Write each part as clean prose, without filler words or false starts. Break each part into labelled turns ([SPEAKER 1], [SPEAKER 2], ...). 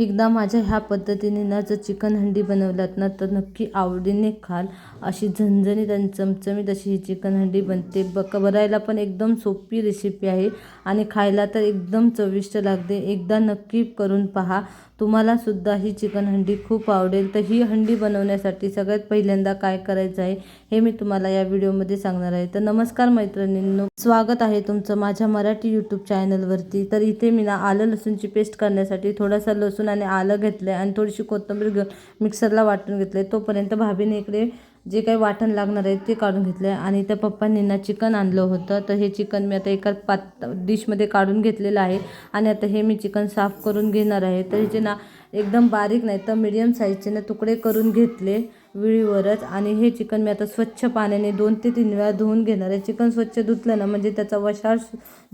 [SPEAKER 1] एकदा माझ्या ह्या पद्धतीने ना जर चिकन हंडी बनवलात ना तर नक्की आवडीने खाल। अशी झणझणीत आणि चमचमीत अशी ही चिकन हंडी बनते। बनायला पण एकदम सोपी रेसिपी आहे आणि खायला तर एकदम चविष्ट लागते। एकदा नक्की करून पहा, तुम्हाला सुद्धा ही चिकन हंडी खूप आवडेल। तर ही हंडी बनवण्यासाठी सगळ्यात पहिल्यांदा काय करायचं आहे हे मी तुम्हाला या व्हिडिओमध्ये सांगणार आहे। तर नमस्कार मैत्रिणींनो, स्वागत आहे तुमचं माझ्या मराठी यूट्यूब चॅनलवरती। तर इथे मी ना आलं लसूणची पेस्ट करण्यासाठी थोडासा लसूण आणि आलं घेतलं आणि थोडीशी कोथिंबीर घेऊन मिक्सरला वाटून घेतले। तोपर्यंत भाभीने इकडे जे काही वाटण लागणार आहे ते काढून घेतले आणि त्या पप्पांनी ना चिकन आणलं होतं। तर हे चिकन मी आता एका डिशमध्ये काढून घेतलेलं आहे आणि आता हे मी चिकन साफ करून घेणार आहे। तर ह्याचे ना एकदम बारीक नाही तर मीडियम साईजचे ना तुकडे करून घेतले विळीवरच। आणि हे चिकन मी आता स्वच्छ पाण्याने 2 ते 3 वेळा धुवून घेणार आहे। चिकन स्वच्छ धुतलं ना म्हणजे त्याचा वशाळ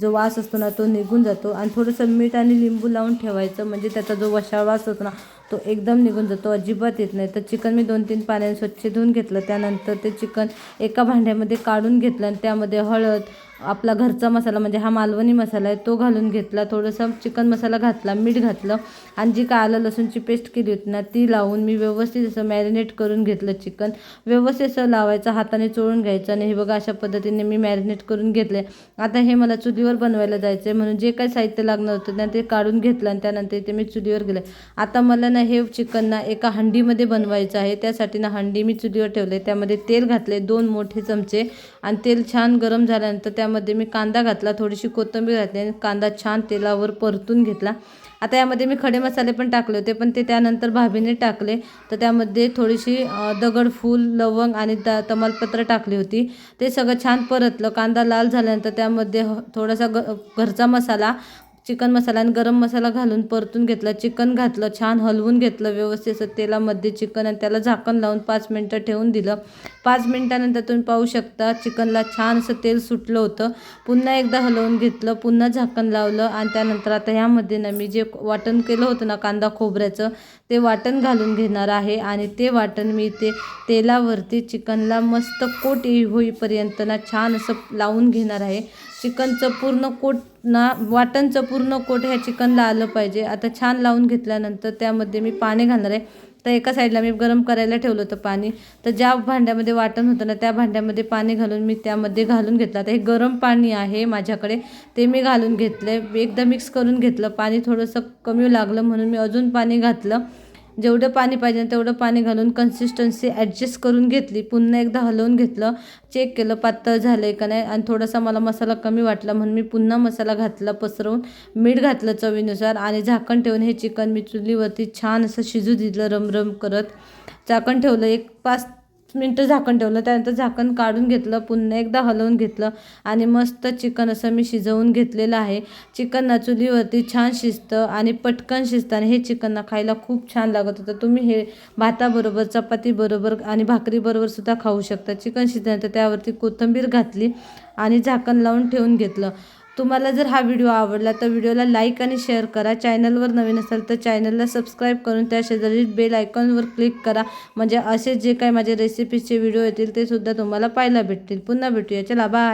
[SPEAKER 1] जो वास असतो ना तो निघून जातो आणि थोडंसं मीठ आणि लिंबू लावून ठेवायचं म्हणजे त्याचा जो वशाळ वास असतो ना तो एकदम निघून जातो, अजिबात येत नाही। तर चिकन मी 2-3 पाण्याने स्वच्छ धुवून घेतलं। त्यानंतर ते चिकन एका भांड्यामध्ये काढून घेतलं आणि त्यामध्ये हळद, आपला घरचा मसाला म्हणजे हा मालवणी मसाला आहे तो घालून घेतला, थोडासा चिकन मसाला घातला, मीठ घातलं आणि जी काय आलं लसूणची पेस्ट केली होती ना ती लावून मी व्यवस्थित असं मॅरिनेट करून घेतलं। चिकन व्यवस्थित असं लावायचं, हाताने चोळून घ्यायचं आणि हे बघा अशा पद्धतीने मी मॅरिनेट करून घेतले। आता हे मला चुलीवर बनवायला जायचं आहे म्हणून जे काही साहित्य लागणार होतं ना ते काढून घेतलं आणि त्यानंतर इथे मी चुलीवर गेले। आता मला ना हे चिकन ना एका हंडीमध्ये बनवायचं आहे। त्यासाठी ना हंडी मी चुलीवर ठेवले, त्यामध्ये तेल घातले 2 मोठे चमचे आणि तेल छान गरम झाल्यानंतर त्यामध्ये मी कांदा घातला, थोडीशी कोथिंबीर घातली आणि कांदा छान तेलावर परतून घेतला। आता यामध्ये मी खडे मसाले पण टाकले होते पण ते त्यानंतर भाभीने टाकले। तर त्यामध्ये थोडीशी दगडफूल, लवंग आणि तमालपत्र टाकली होती। ते सगळं छान परतलं, कांदा लाल झाल्यानंतर त्यामध्ये थोडासा घरचा मसाला, चिकन मसाला आणि गरम मसाला घालून परतून घेतला। चिकन घातलं, छान हलवून घेतलं व्यवस्थित असं तेलामध्ये चिकन आणि त्याला झाकण लावून 5 मिनिटं ठेवून दिलं। 5 मिनिटानंतर तुम्ही पाहू शकता चिकनला छान असं तेल सुटलं होतं। पुन्हा एकदा हलवून घेतलं, पुन्हा झाकण लावलं आणि त्यानंतर आता ह्यामध्ये ना मी जे वाटण केलं होतं ना कांदा खोबऱ्याचं ते वाटण घालून घेणार आहे आणि ते वाटण मी ते तेलावरती चिकनला मस्त कोट होईपर्यंत ना छान असं लावून घेणार आहे। चिकनचं पूर्ण कोट ना वाटणचं पूर्ण कोट ह्या चिकनला आलं पाहिजे। आता छान लावून घेतल्यानंतर त्यामध्ये मी पाणी घालणार आहे। तर एका साईडला मी गरम करायला ठेवलं होतं पाणी, तर ज्या भांड्यामध्ये वाटण होतं ना त्या भांड्यामध्ये पाणी घालून मी त्यामध्ये घालून घेतलं। आता हे गरम पाणी आहे माझ्याकडे, ते मी घालून घेतले, एकदा मिक्स करून घेतलं। पाणी थोडंसं कमी लागलं म्हणून मी अजून पाणी घातलं। जेवढं पाणी पाहिजे तेवढं पाणी घालून कन्सिस्टन्सी ॲडजस्ट करून घेतली। पुन्हा एकदा हलवून घेतलं, चेक केलं पातळ झालं आहे का नाही आणि थोडासा मला मसाला कमी वाटला म्हणून मी पुन्हा मसाला घातला पसरवून, मीठ घातलं चवीनुसार आणि झाकण ठेवून हे चिकन मी चुलीवरती छान असं शिजू दिलं रमरम करत। झाकण ठेवलं, 1-5 मिनटं झाकण ठेवलं, त्यानंतर झाकण काढून घेतलं, पुन्हा एकदा हलवून घेतलं आणि मस्त चिकन असं मी शिजवून घेतलेलं आहे। चिकन ना चुलीवरती छान शिजतं आणि पटकन शिजतं आणि हे चिकन ना खायला खूप छान लागत होतं। तुम्ही हे भाताबरोबर, चपातीबरोबर आणि भाकरीबरोबर सुद्धा खाऊ शकता। चिकन शिजल्यानंतर त्यावरती कोथिंबीर घातली आणि झाकण लावून ठेवून घेतलं। तुम्हाला जर हा व्हिडिओ आवडला तर व्हिडिओला लाईक आणि शेअर करा। चॅनलवर नवीन असाल तर चॅनलला सबस्क्राईब करून त्या शेजारी बेल आयकॉनवर क्लिक करा म्हणजे असे जे काही माझे रेसिपीजचे व्हिडिओ येतील ते सुद्धा तुम्हाला पाहायला भेटतील। पुन्हा भेटूया, चला बाय।